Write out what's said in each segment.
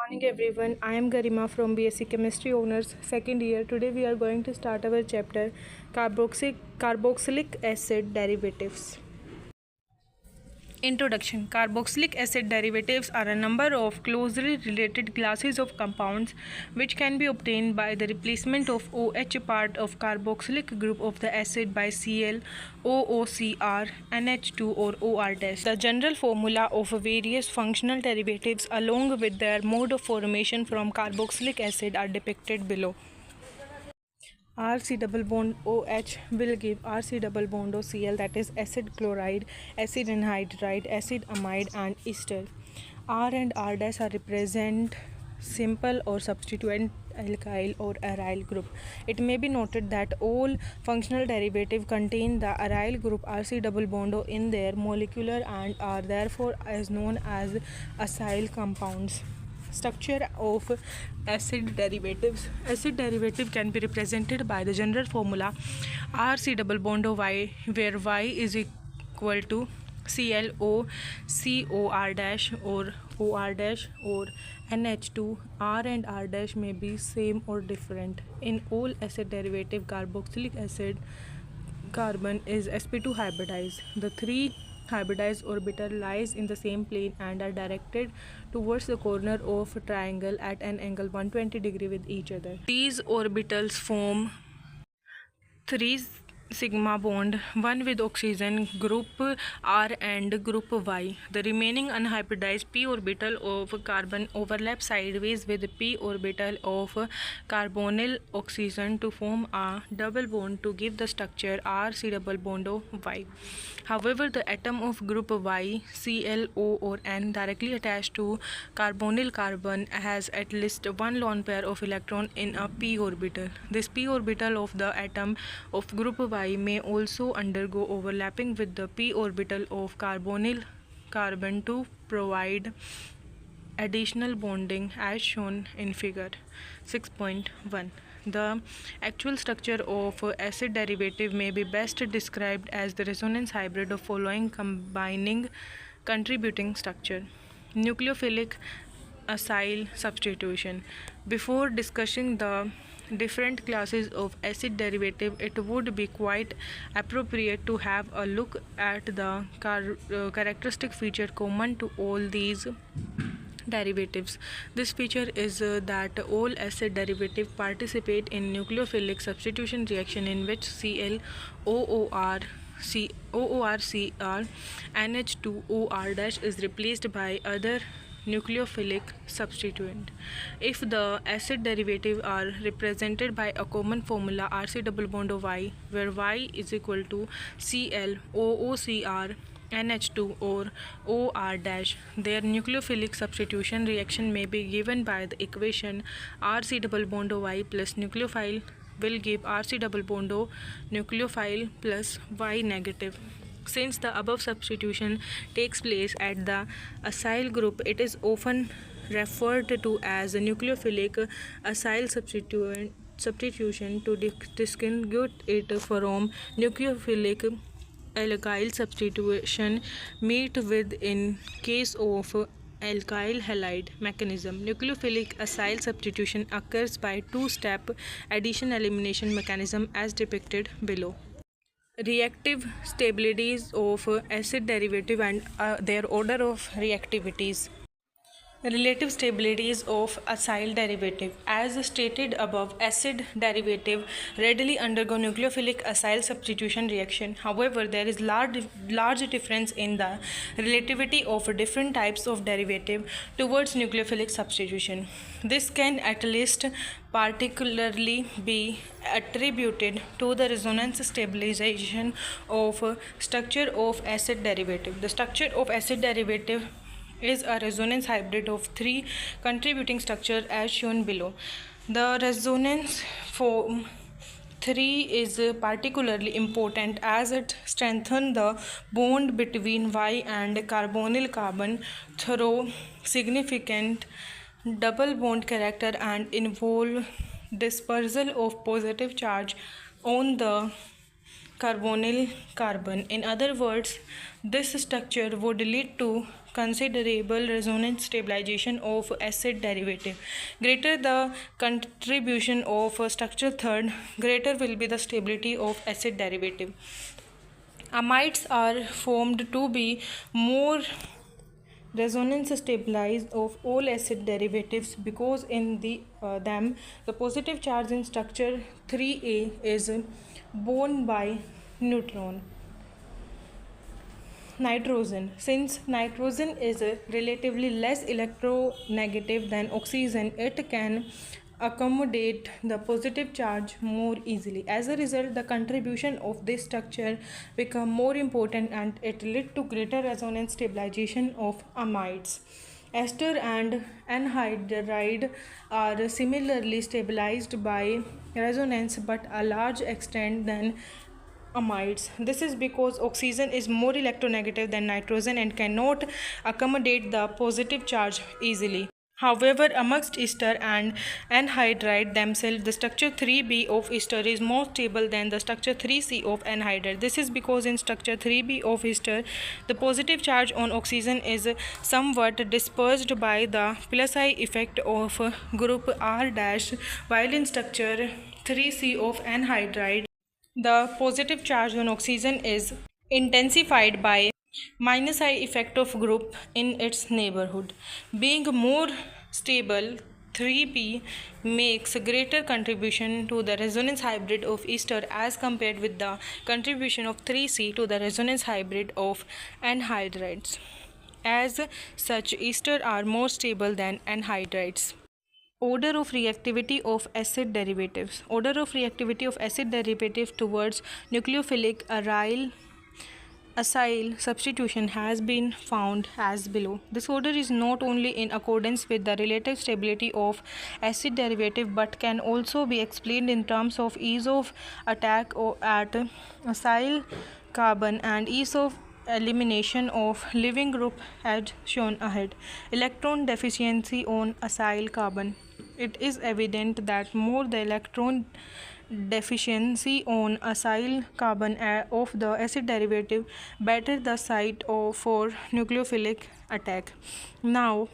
Morning everyone, I am Garima from BSc Chemistry Honors second year. Today we are going to start our chapter carboxylic acid derivatives. Introduction. Carboxylic acid derivatives are a number of closely related classes of compounds which can be obtained by the replacement of OH part of carboxylic group of the acid by Cl, OOCr, NH2 or OR dash. The general formula of various functional derivatives along with their mode of formation from carboxylic acid are depicted below. RC double bond OH will give RC double bond OCl, that is acid chloride, acid anhydride, acid amide and ester. R and R dash are represent simple or substituent alkyl or aryl group. It may be noted that all functional derivatives contain the aryl group RC double bond O in their molecular and are therefore as known as acyl compounds. Structure of acid derivatives. Acid derivative can be represented by the general formula RC double bond Y, where Y is equal to ClO COR dash or OR dash or NH2. R and R dash may be same or different. In all acid derivative, carboxylic acid carbon is sp2 hybridized. The three hybridized orbital lies in the same plane and are directed towards the corner of a triangle at an angle 120 with each other. These orbitals form three sigma bond, one with oxygen group R and group Y. The remaining unhybridized p orbital of carbon overlap sideways with p orbital of carbonyl oxygen to form a double bond to give the structure RC double bond Y. However, the atom of group Y, ClO or N directly attached to carbonyl carbon has at least one lone pair of electron in a p orbital. This p orbital of the atom of group Y may also undergo overlapping with the p orbital of carbonyl carbon to provide additional bonding as shown in figure 6.1. The actual structure of acid derivative may be best described as the resonance hybrid of following combining contributing structure. Nucleophilic acyl substitution. Before discussing the different classes of acid derivative, it would be quite appropriate to have a look at the characteristic feature common to all these derivatives. This feature is that all acid derivatives participate in nucleophilic substitution reaction in which Cl, OORCr, NH2OR dash is replaced by other nucleophilic substituent. If the acid derivative are represented by a common formula RC double bond Y, where Y is equal to Cl, OOCr, NH2 or OR dash, their nucleophilic substitution reaction may be given by the equation RC double bond Y plus nucleophile will give RC double bond nucleophile plus Y negative. Since the above substitution takes place at the acyl group, it is often referred to as a nucleophilic acyl substitution to distinguish it from nucleophilic alkyl substitution met with in case of alkyl halide mechanism. Nucleophilic acyl substitution occurs by two-step addition elimination mechanism as depicted below. Reactive stabilities of acid derivative and their order of reactivities. Relative stabilities of acyl derivative. As stated above, acid derivative readily undergo nucleophilic acyl substitution reaction. However, there is large difference in the relativity of different types of derivative towards nucleophilic substitution. This can at least particularly be attributed to the resonance stabilization of structure of acid derivative. The structure of acid derivative is a resonance hybrid of three contributing structures as shown below. The resonance form 3 is particularly important as it strengthens the bond between Y and carbonyl carbon through significant double bond character and involve dispersal of positive charge on the carbonyl carbon. In other words, this structure would lead to considerable resonance stabilization of acid derivative. Greater the contribution of structure third, greater will be the stability of acid derivative. Amides are formed to be more resonance stabilized of all acid derivatives because in them the positive charge in structure 3a is borne by neutron. Nitrogen. Since nitrogen is relatively less electronegative than oxygen, it can accommodate the positive charge more easily. As a result, the contribution of this structure become more important and it led to greater resonance stabilization of amides. Ester and anhydride are similarly stabilized by resonance but a large extent than amides. This is because oxygen is more electronegative than nitrogen and cannot accommodate the positive charge easily. However, amongst ester and anhydride themselves, the structure 3b of ester is more stable than the structure 3c of anhydride. This is because in structure 3b of ester, the positive charge on oxygen is somewhat dispersed by the plus I effect of group R dash, while in structure 3c of anhydride, the positive charge on oxygen is intensified by minus I effect of group in its neighborhood. Being more stable, 3p makes a greater contribution to the resonance hybrid of ester as compared with the contribution of 3c to the resonance hybrid of anhydrides. As such, ester are more stable than anhydrides. Order of reactivity of acid derivatives. Order of reactivity of acid derivative towards nucleophilic acyl substitution has been found as below. This order is not only in accordance with the relative stability of acid derivative but can also be explained in terms of ease of attack at acyl carbon and ease of elimination of leaving group as shown ahead. Electron deficiency on acyl carbon. It is evident that more the electron deficiency on acyl carbon of the acid derivative, better the site for nucleophilic attack. Now,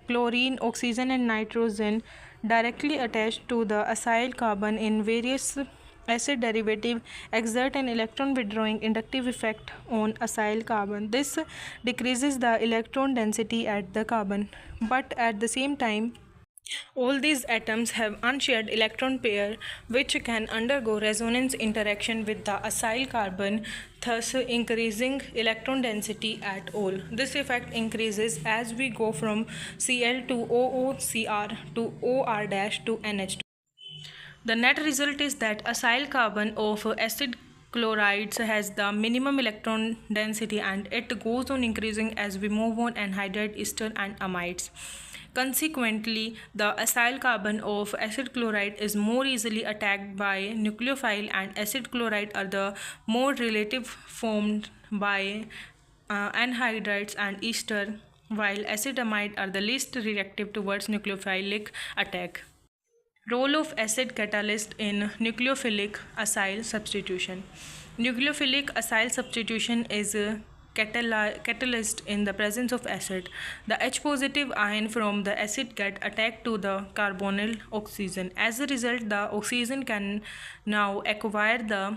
chlorine, oxygen and nitrogen directly attached to the acyl carbon in various acid derivative exert an electron withdrawing inductive effect on acyl carbon. This decreases the electron density at the carbon, but at the same time all these atoms have unshared electron pair which can undergo resonance interaction with the acyl carbon, thus increasing electron density at all. This effect increases as we go from Cl to OOCr to OR dash to NH2. The net result is that acyl carbon of acid chlorides has the minimum electron density and it goes on increasing as we move on anhydride, ester and amides. Consequently, the acyl carbon of acid chloride is more easily attacked by nucleophile and acid chloride are the more relative formed by anhydrides and ester, while acid amide are the least reactive towards nucleophilic attack. Role of acid catalyst in nucleophilic acyl substitution. Nucleophilic acyl substitution is a catalyst in the presence of acid. The H positive ion from the acid get attacked to the carbonyl oxygen. As a result, the oxygen can now acquire the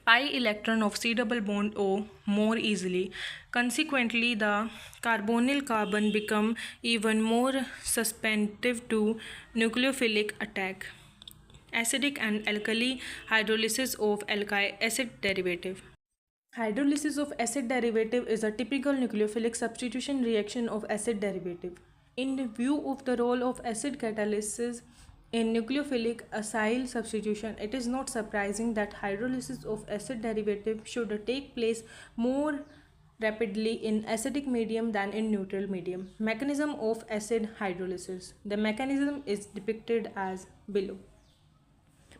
pi electron of C double bond O more easily. Consequently, the carbonyl carbon become even more susceptible to nucleophilic attack. Acidic and alkali hydrolysis of alkyl acid derivative. Hydrolysis of acid derivative is a typical nucleophilic substitution reaction of acid derivative. In view of the role of acid catalysis in nucleophilic acyl substitution, it is not surprising that hydrolysis of acid derivative should take place more rapidly in acidic medium than in neutral medium. Mechanism of acid hydrolysis. The mechanism is depicted as below.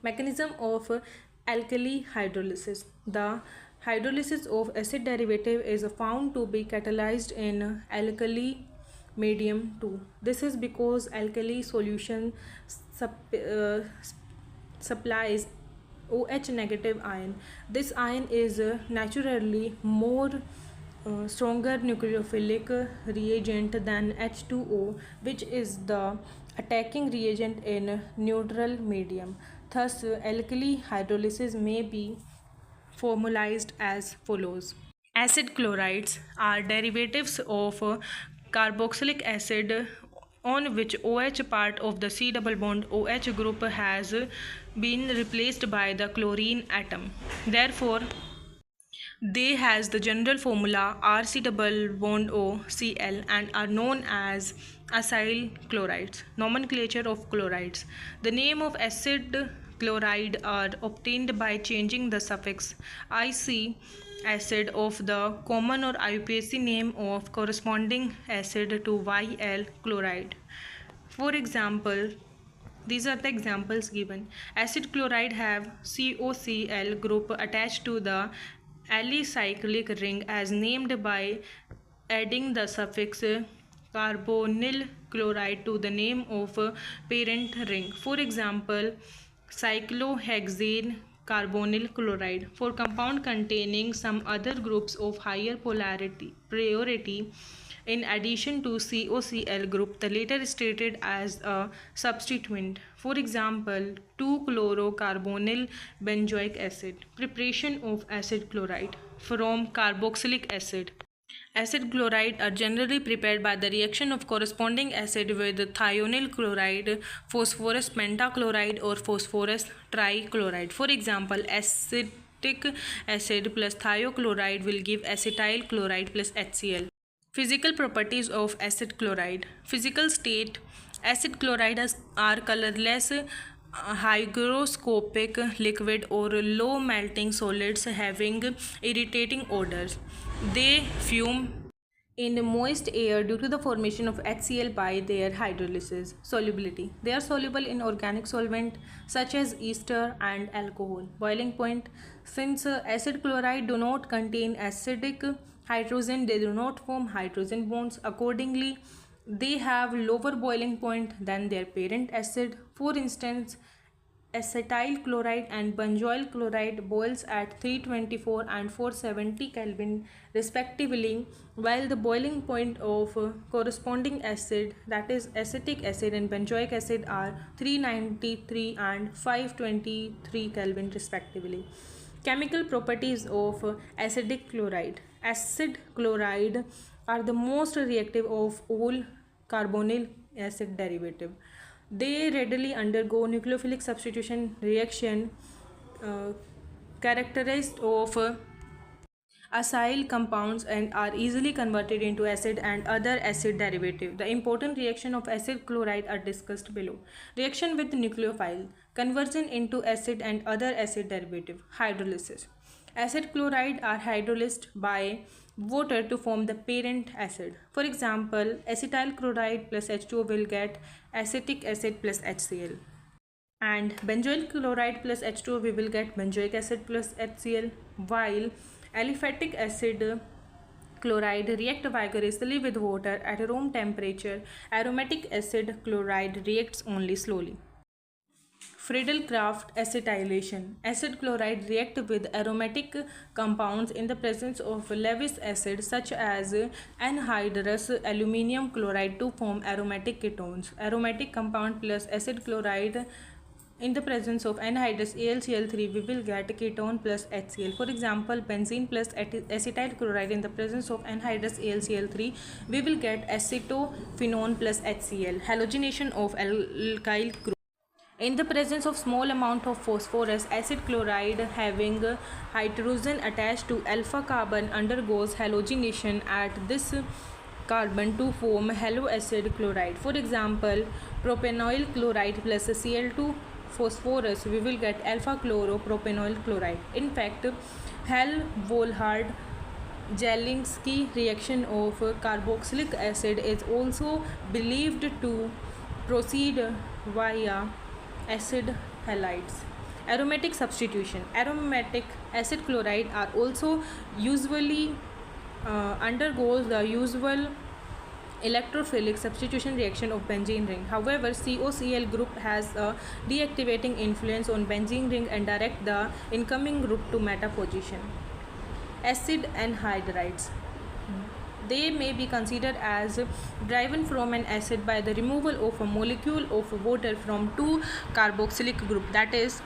Mechanism of alkali hydrolysis. The hydrolysis of acid derivative is found to be catalyzed in alkali medium too. This is because alkali solution supplies OH negative ion. This ion is naturally more stronger nucleophilic reagent than H2O, which is the attacking reagent in neutral medium. Thus, alkali hydrolysis may be formalized as follows. Acid chlorides are derivatives of carboxylic acid on which OH part of the C double bond OH group has been replaced by the chlorine atom. Therefore, they has the general formula Rc double bond O Cl and are known as acyl chlorides. Nomenclature of chlorides. The name of acid chloride are obtained by changing the suffix ic acid of the common or IUPAC name of corresponding acid to Yl chloride. For example, these are the examples given. Acid chloride have COCl group attached to the alicyclic ring as named by adding the suffix carbonyl chloride to the name of parent ring. For example, cyclohexane carbonyl chloride. For compound containing some other groups of higher priority in addition to COCl group, the later is stated as a substituent. For example, 2-chlorocarbonyl benzoic acid. Preparation of acid chloride from carboxylic acid. Acid chloride are generally prepared by the reaction of corresponding acid with thionyl chloride, phosphorus pentachloride or phosphorus trichloride. For example, acetic acid plus thiochloride will give acetyl chloride plus HCl. Physical properties of acid chloride. Physical state. Acid chlorides are colorless, hygroscopic liquid or low melting solids having irritating odors. They fume in moist air due to the formation of HCl by their hydrolysis. Solubility. They are soluble in organic solvent such as ester and alcohol. Boiling point. Since acid chloride do not contain acidic hydrogen, they do not form hydrogen bonds. Accordingly, they have lower boiling point than their parent acid. For instance, acetyl chloride and benzoyl chloride boils at 324 and 470 Kelvin respectively, while the boiling point of corresponding acid, that is acetic acid and benzoic acid, are 393 and 523 Kelvin respectively. Chemical properties of acidic chloride. Acid chloride are the most reactive of all carbonyl acid derivative. They readily undergo nucleophilic substitution reaction characterized of acyl compounds and are easily converted into acid and other acid derivative. The important reaction of acid chloride are discussed below. Reaction with nucleophile, conversion into acid and other acid derivative, hydrolysis. Acid chloride are hydrolyzed by water to form the parent acid. For example, acetyl chloride plus H2O will get acetic acid plus HCl. And benzoyl chloride plus H2O we will get benzoic acid plus HCl, while aliphatic acid chloride react vigorously with water at room temperature. Aromatic acid chloride reacts only slowly. Friedel-Crafts acetylation. Acid chloride react with aromatic compounds in the presence of Lewis acid such as anhydrous aluminium chloride to form aromatic ketones. Aromatic compound plus acid chloride in the presence of anhydrous AlCl3 we will get ketone plus HCl. For example, benzene plus acetyl chloride in the presence of anhydrous AlCl3 we will get acetophenone plus HCl. Halogenation of alkyl group. In the presence of small amount of phosphorus, acid chloride having hydrogen attached to alpha carbon undergoes halogenation at this carbon to form haloacid chloride. For example, propanol chloride plus Cl2 phosphorus we will get alpha chloropropanol chloride. In fact, Hall-Volhard Zielinski reaction of carboxylic acid is also believed to proceed via acid halides. Aromatic substitution. Aromatic acid chloride are also usually undergoes the usual electrophilic substitution reaction of benzene ring. However, COCl group has a deactivating influence on benzene ring and direct the incoming group to meta position. Acid anhydrides. They may be considered as driven from an acid by the removal of a molecule of water from two carboxylic group. That is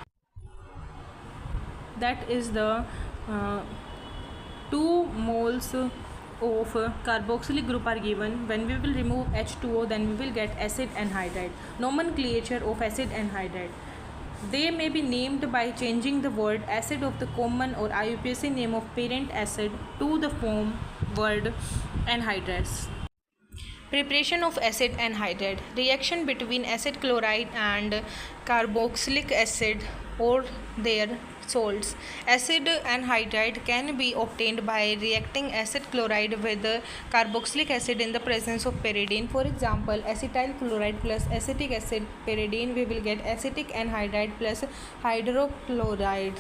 the 2 moles of carboxylic group are given. When we will remove H2O, then we will get acid anhydride. Nomenclature of acid anhydride. They may be named by changing the word acid of the common or IUPAC name of parent acid to the form word anhydrides. Preparation of acid anhydride. Reaction between acid chloride and carboxylic acid or their salts. Acid anhydride can be obtained by reacting acid chloride with carboxylic acid in the presence of pyridine. For example, acetyl chloride plus acetic acid pyridine, we will get acetic anhydride plus hydrochloride.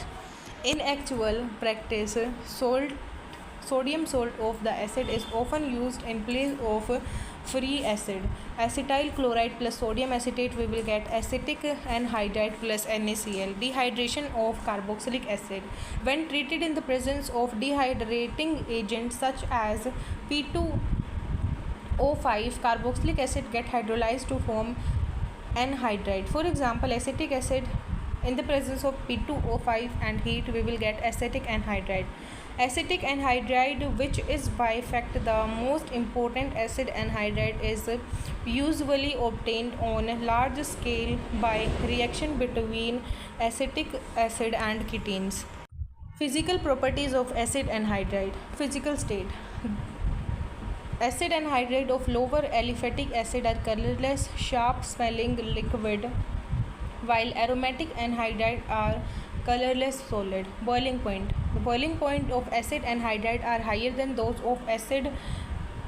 In actual practice, sodium salt of the acid is often used in place of free acid. Acetyl chloride plus sodium acetate, we will get acetic anhydride plus NaCl. Dehydration of carboxylic acid. When treated in the presence of dehydrating agents such as P2O5, carboxylic acid get hydrolyzed to form anhydride. For example, acetic acid in the presence of P2O5 and heat, we will get acetic anhydride. Acetic anhydride, which is by fact the most important acid anhydride, is usually obtained on large scale by reaction between acetic acid and ketenes. Physical properties of acid anhydride. Physical state. Acid anhydride of lower aliphatic acid are colorless, sharp smelling liquid, while aromatic anhydride are colorless solid. Boiling point. The boiling point of acid anhydride are higher than those of acid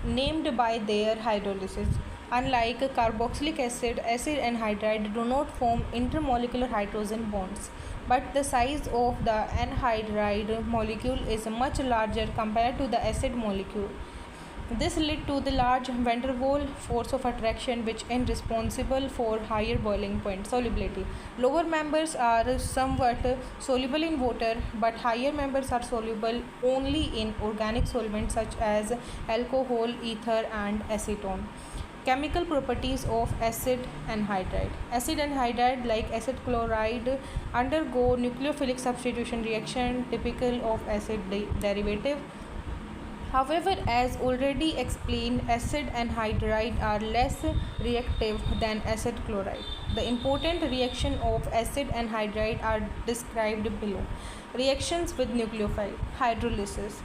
named by their hydrolysis. Unlike carboxylic acid, acid anhydride do not form intermolecular hydrogen bonds, but the size of the anhydride molecule is much larger compared to the acid molecule. This led to the large van der Waals force of attraction, which is responsible for higher boiling point. Solubility. Lower members are somewhat soluble in water, but higher members are soluble only in organic solvents such as alcohol, ether, and acetone. Chemical properties of acid anhydride. Acid anhydride, like acid chloride, undergo nucleophilic substitution reaction typical of acid derivative. However, as already explained, acid anhydride are less reactive than acid chloride. The important reaction of acid anhydride are described below. Reactions with nucleophile. Hydrolysis.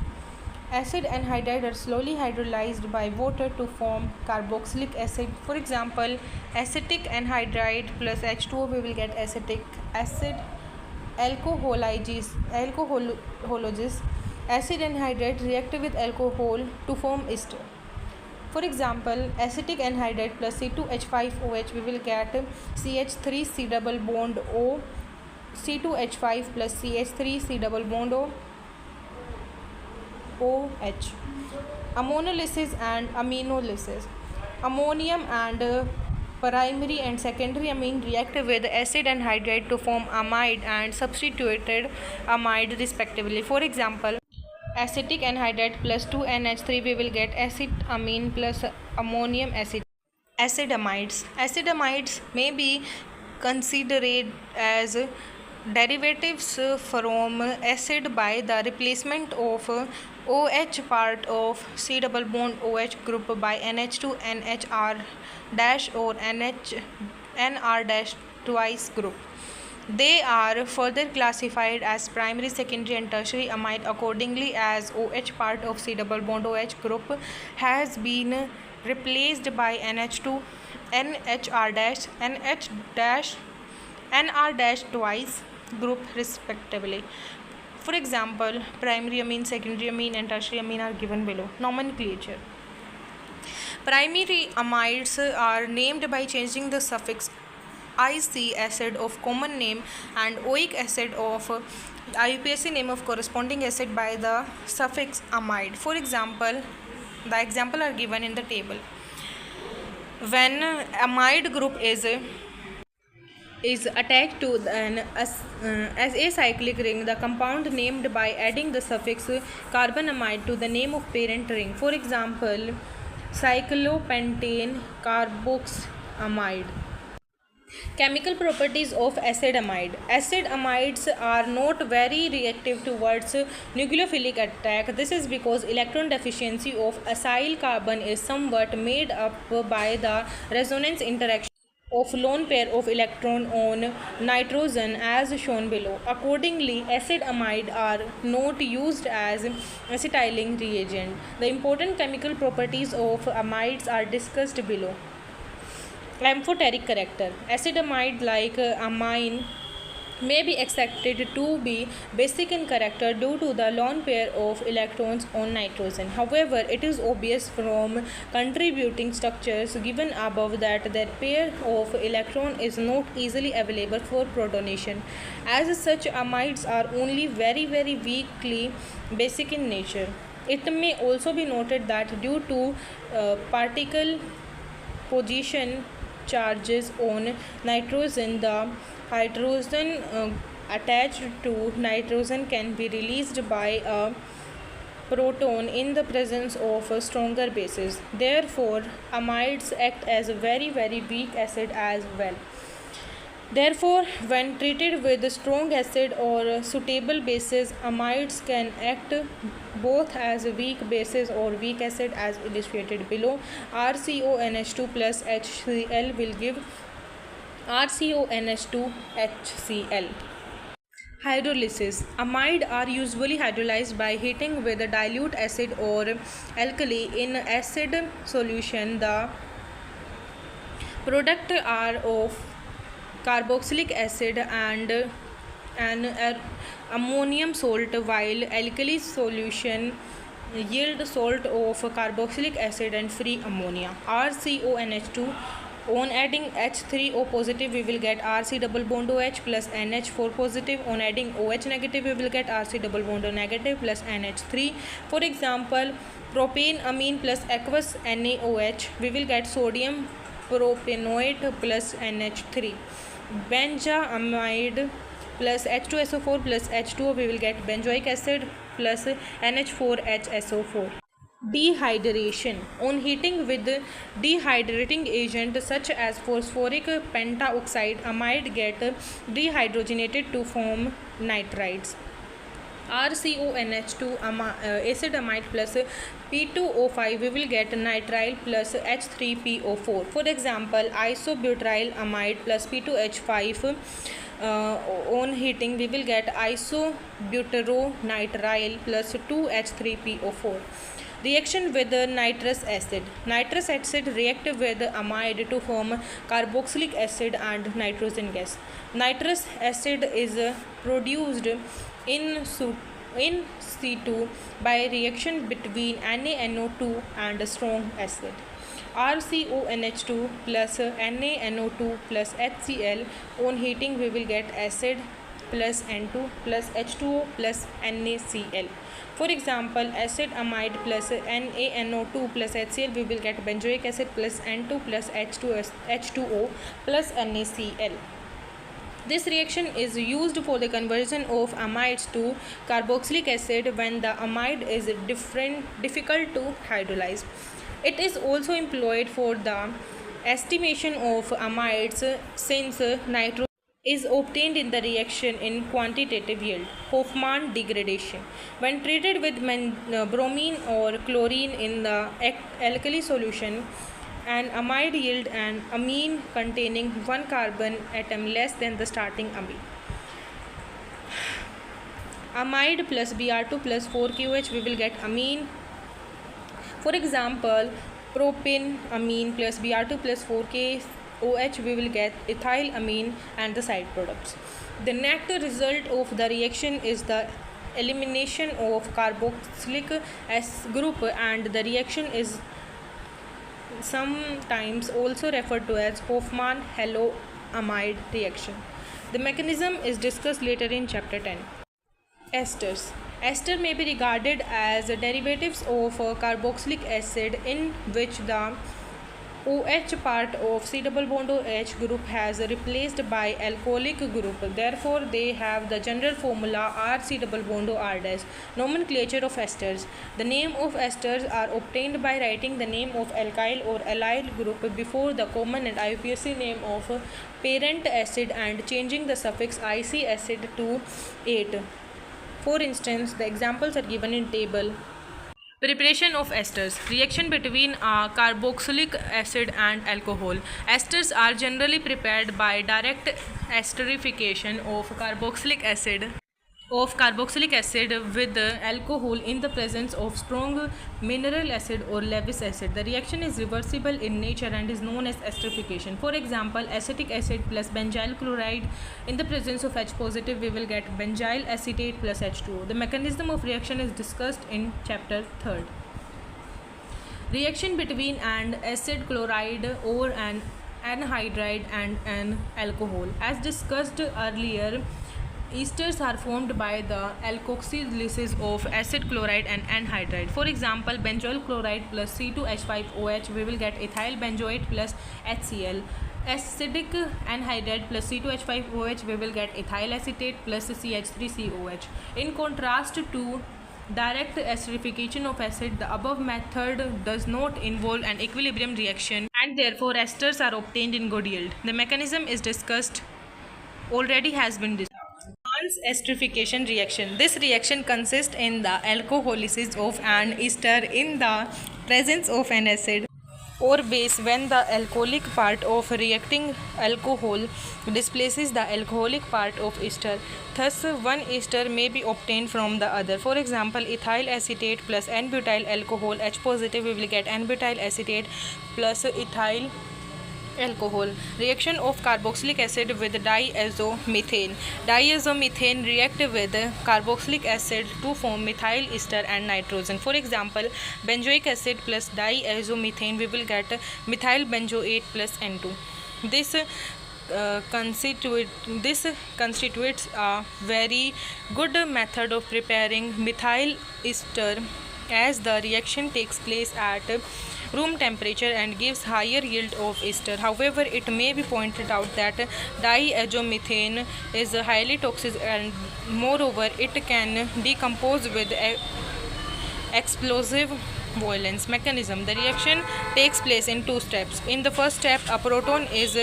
Acid anhydride are slowly hydrolyzed by water to form carboxylic acid. For example, acetic anhydride plus H2O, we will get acetic acid. Alcohologous. Acid anhydride react with alcohol to form ester. For example, acetic anhydride plus C2H5OH, we will get CH3 C double bond O, C2H5 plus CH3 C double bond O, OH. Ammonolysis and aminolysis. Ammonium and primary and secondary amine react with acid anhydride to form amide and substituted amide respectively. For example, acetic anhydride plus 2NH3, we will get acid amine plus ammonium acid. Acid amides. Acid amides may be considered as derivatives from acid by the replacement of OH part of C double bond OH group by NH2 NHR dash or NR dash twice group. They are further classified as primary, secondary, and tertiary amide accordingly as OH part of C double bond OH group has been replaced by NH2 NHR dash NH dash NR dash twice group respectively. For example, primary amine, secondary amine, and tertiary amine are given below. Nomenclature. Primary amides are named by changing the suffix IC acid of common name and oic acid of IUPAC name of corresponding acid by the suffix amide. For example, the example are given in the table. When amide group is attached to as a cyclic ring, the compound named by adding the suffix carbonamide to the name of parent ring. For example, cyclopentane carboxamide. Chemical properties of acid amide. Acid amides are not very reactive towards nucleophilic attack. This is because electron deficiency of acyl carbon is somewhat made up by the resonance interaction of lone pair of electron on nitrogen as shown below. Accordingly, acid amide are not used as acetyling reagent. The important chemical properties of amides are discussed below. Amphoteric character. Acid amide like amine may be accepted to be basic in character due to the lone pair of electrons on nitrogen. However, it is obvious from contributing structures given above that their pair of electron is not easily available for protonation. As such, amides are only very weakly basic in nature. It may also be noted that due to particle position charges on nitrogen, the hydrogen attached to nitrogen can be released by a proton in the presence of stronger bases. Therefore, amides act as a very weak acid as well. Therefore, when treated with strong acid or suitable bases, amides can act both as weak bases or weak acid as illustrated below. RCONH2 plus HCl will give RCONH2 HCl. Hydrolysis. Amide are usually hydrolyzed by heating with a dilute acid or alkali in acid solution. The product are of carboxylic acid and an ammonium salt, while alkali solution yield salt of carboxylic acid and free ammonia. RCONH2. On adding H3O positive, we will get RC double bond OH plus NH4 positive. On adding OH negative, we will get RC double bond O negative plus NH3. For example, propane amine plus aqueous NaOH, we will get sodium propanoate plus NH3. Benzoamide plus H2SO4 plus H2O, we will get benzoic acid plus NH4HSO4. Dehydration. On heating with dehydrating agent such as phosphoric pentaoxide, amide get dehydrogenated to form nitrides. RCONH2 acid amide plus P2O5, we will get nitrile plus H3PO4. For example, isobutyryl amide plus P2H5, on heating we will get isobutyronitriol plus 2H3PO4. Reaction with nitrous acid. Nitrous acid react with amide to form carboxylic acid and nitrogen gas. Nitrous acid is produced in situ by reaction between NaNO2 and strong acid. RCONH2 plus NaNO2 plus HCl. On heating we will get acid plus N2 plus H2O plus NaCl. For example, acid amide plus NaNO2 plus HCl, we will get benzoic acid plus N2 plus H2O plus NaCl. This reaction is used for the conversion of amides to carboxylic acid when the amide is difficult to hydrolyze. It is also employed for the estimation of amides since nitrogen is obtained in the reaction in quantitative yield. Hofmann degradation. When treated with bromine or chlorine in the alkali solution, an amide yield an amine containing one carbon atom less than the starting amine. Amide plus Br2 plus 4QH, we will get amine. For example, propane amine plus Br2 plus 4KOH, we will get ethyl amine and the side products. The net result of the reaction is the elimination of carboxylic S group, and the reaction is sometimes also referred to as Hofmann-Haloamide reaction. The mechanism is discussed later in chapter 10. Esters. Ester may be regarded as derivatives of carboxylic acid in which the OH part of C double bond OH group has replaced by alcoholic group. Therefore, they have the general formula RC double bond R dash. Nomenclature of esters. The name of esters are obtained by writing the name of alkyl or allyl group before the common and IUPAC name of parent acid and changing the suffix IC acid to 8. For instance, the examples are given in table. Preparation of esters. Reaction between a carboxylic acid and alcohol. Esters are generally prepared by direct esterification of carboxylic acid with alcohol in the presence of strong mineral acid or Lewis acid. The reaction is reversible in nature and is known as esterification. For example, acetic acid plus benzyl chloride. In the presence of H positive, we will get benzyl acetate plus H2O. The mechanism of reaction is discussed in chapter 3rd. Reaction between an acid chloride or an anhydride and an alcohol. As discussed earlier, esters are formed by the alkoxylysis of acid chloride and anhydride. For example, benzoyl chloride plus C2H5OH, we will get ethyl benzoate plus HCl. Acidic anhydride plus C2H5OH, we will get ethyl acetate plus CH3COH. In contrast to direct esterification of acid, the above method does not involve an equilibrium reaction and therefore esters are obtained in good yield. The mechanism is discussed has been discussed. Trans-esterification reaction. This reaction consists in the alcoholysis of an ester in the presence of an acid or base when the alcoholic part of reacting alcohol displaces the alcoholic part of ester. Thus, one ester may be obtained from the other. For example, ethyl acetate plus N-butyl alcohol H positive, we will get N-butyl acetate plus ethyl alcohol. Reaction of carboxylic acid with diazomethane. Diazomethane react with carboxylic acid to form methyl ester and nitrogen. For example, benzoic acid plus diazomethane, we will get methyl benzoate plus N2. This constitutes a very good method of preparing methyl ester, as the reaction takes place at room temperature and gives higher yield of ester. However, it may be pointed out that diazomethane is highly toxic and moreover it can decompose with explosive violence. Mechanism. The reaction takes place in two steps. In the first step, a proton is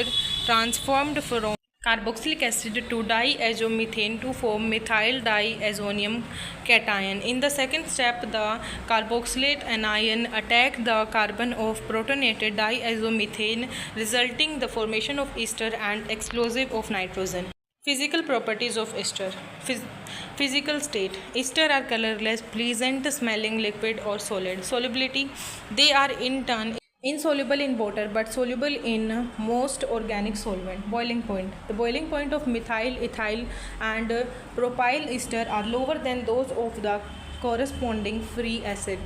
transformed from carboxylic acid to diazomethane to form methyl diazonium cation. In the second step, the carboxylate anion attack the carbon of protonated diazomethane, resulting the formation of ester and explosive of nitrogen. Physical properties of ester. Physical state. Ester are colorless, pleasant smelling liquid or solid. Solubility. They are in turn insoluble in water but soluble in most organic solvent. Boiling point. The boiling point of methyl, ethyl and propyl ester are lower than those of the corresponding free acid.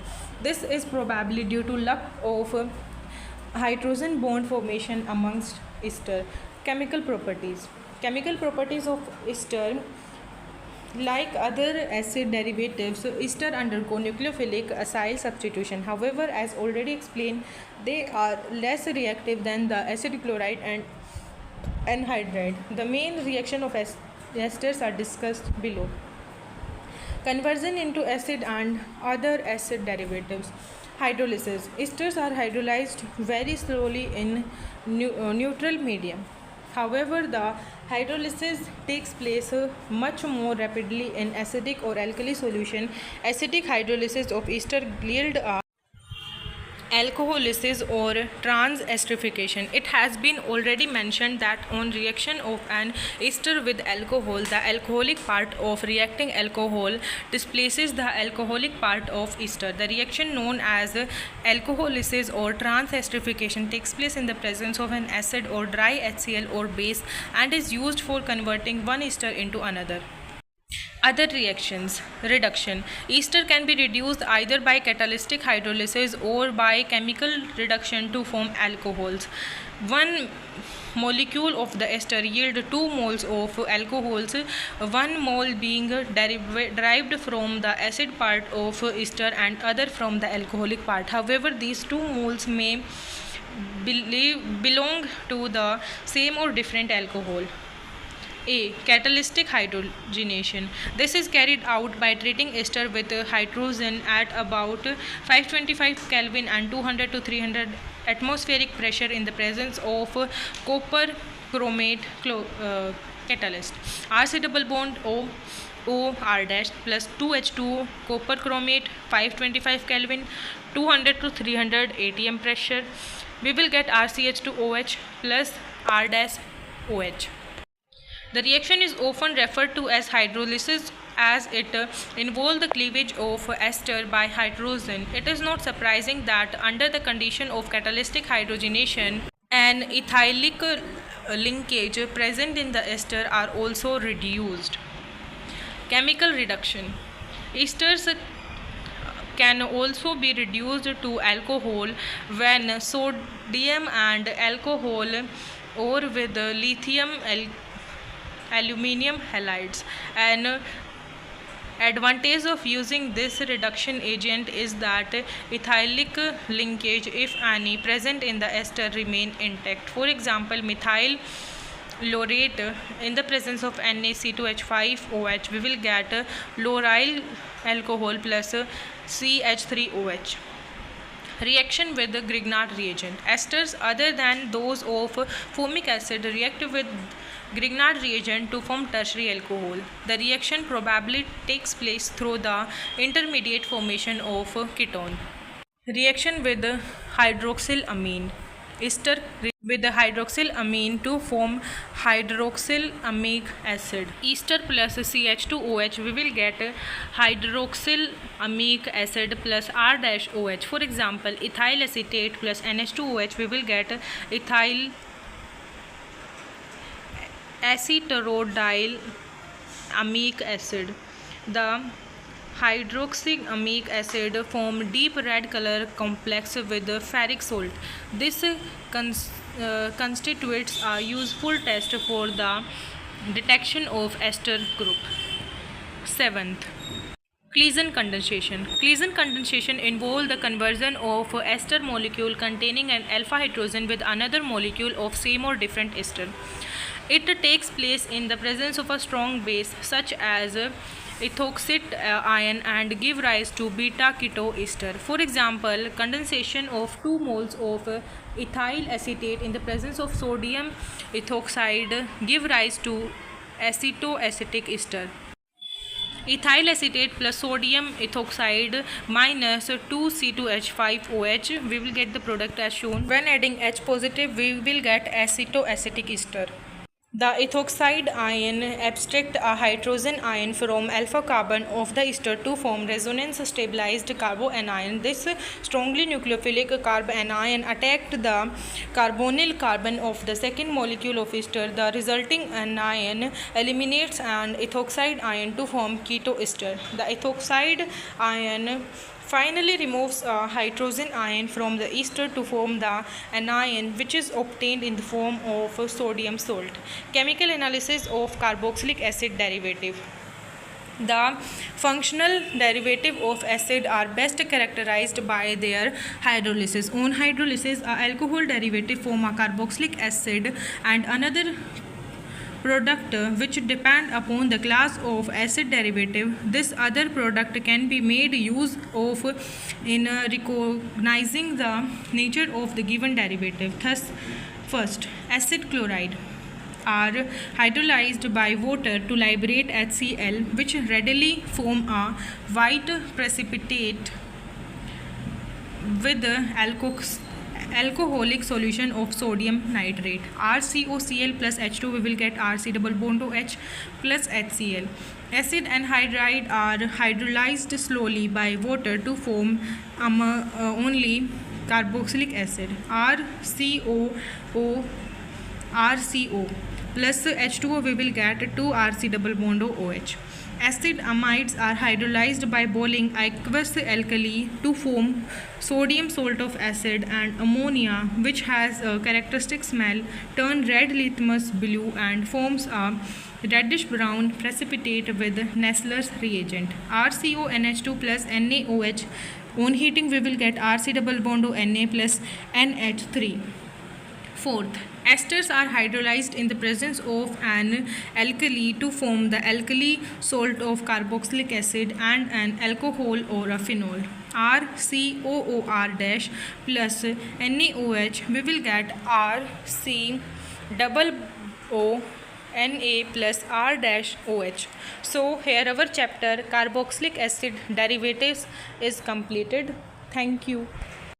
This is probably due to lack of hydrogen bond formation amongst ester. Chemical properties. Chemical properties of ester. Like other acid derivatives, ester undergo nucleophilic acyl substitution. However, as already explained, they are less reactive than the acid chloride and anhydride. The main reaction of esters are discussed below. Conversion into acid and other acid derivatives. Hydrolysis. Esters are hydrolyzed very slowly in neutral medium. However, the hydrolysis takes place much more rapidly in acidic or alkali solution. Acidic hydrolysis of ester yield alcoholysis or trans-esterification. It has been already mentioned that on reaction of an ester with alcohol, the alcoholic part of reacting alcohol displaces the alcoholic part of ester. The reaction known as alcoholysis or trans-esterification takes place in the presence of an acid or dry HCl or base and is used for converting one ester into another. Other reactions. Reduction. Ester can be reduced either by catalytic hydrolysis or by chemical reduction to form alcohols. One molecule of the ester yield 2 moles of alcohols, 1 mole being derived from the acid part of ester and other from the alcoholic part. However, these 2 moles may belong to the same or different alcohol? A. Catalytic hydrogenation. This is carried out by treating ester with hydrogen at about 525 Kelvin and 200 to 300 atmospheric pressure in the presence of copper chromate catalyst. RC double bond O R dash plus 2H2 copper chromate 525 Kelvin 200 to 300 atm pressure. We will get RCH2OH plus R dash OH. The reaction is often referred to as hydrolysis as it involves the cleavage of ester by hydrogen. It is not surprising that under the condition of catalytic hydrogenation, an ethylic linkage present in the ester are also reduced. Chemical reduction. Esters can also be reduced to alcohol when sodium and alcohol or with lithium aluminium halides. An advantage of using this reduction agent is that ethylic linkage, if any, present in the ester remain intact. For example, methyl laurate in the presence of NaC2H5OH, we will get lauryl alcohol plus CH3OH. Reaction with the Grignard reagent. Esters other than those of formic acid react with Grignard reagent to form tertiary alcohol. The reaction probably takes place through the intermediate formation of ketone. Reaction with hydroxylamine. Ester with the hydroxylamine to form hydroxylamic acid. Ester plus CH2OH, we will get hydroxylamic acid plus R-OH. For example, ethyl acetate plus NH2OH, we will get ethyl acetaldehyde amic acid. The hydroxyamic acid form deep red color complex with ferric salt. This constitutes a useful test for the detection of ester group. 7th, Claisen condensation. Claisen condensation involves the conversion of ester molecule containing an alpha hydrogen with another molecule of same or different ester. It takes place in the presence of a strong base such as ethoxide ion and give rise to beta keto ester. For example, condensation of 2 moles of ethyl acetate in the presence of sodium ethoxide give rise to acetoacetic ester. Ethyl acetate plus sodium ethoxide minus 2C2H5OH, we will get the product as shown. When adding H positive, we will get acetoacetic ester. The ethoxide ion abstract a hydrogen ion from alpha carbon of the ester to form resonance stabilized carbanion. This strongly nucleophilic carbanion attacked the carbonyl carbon of the second molecule of ester. The resulting anion eliminates an ethoxide ion to form keto ester. The ethoxide ion finally removes a hydrogen ion from the ester to form the anion, which is obtained in the form of sodium salt. Chemical analysis of carboxylic acid derivative. The functional derivative of acid are best characterized by their hydrolysis. On hydrolysis, a alcohol derivative form a carboxylic acid and another product which depend upon the class of acid derivative. This other product can be made use of in recognizing the nature of the given derivative. Thus, first, acid chloride are hydrolyzed by water to liberate HCl, which readily form a white precipitate with alcoholic solution of sodium nitrate. RCOCl plus H2, we will get RC double bond OH plus HCl. Acid anhydride are hydrolyzed slowly by water to form only carboxylic acid. RCO plus H2O, we will get 2RC double bond OH. Acid amides are hydrolyzed by boiling aqueous alkali to form sodium salt of acid and ammonia, which has a characteristic smell, turn red litmus blue and forms a reddish brown precipitate with Nessler's reagent. RCONH2 plus NaOH. On heating, we will get RC double bond O Na plus NH3. Fourth, esters are hydrolyzed in the presence of an alkali to form the alkali salt of carboxylic acid and an alcohol or a phenol. RCOOR dash plus NaOH, we will get RC double O Na plus R dash OH. So here our chapter carboxylic acid derivatives is completed. Thank you.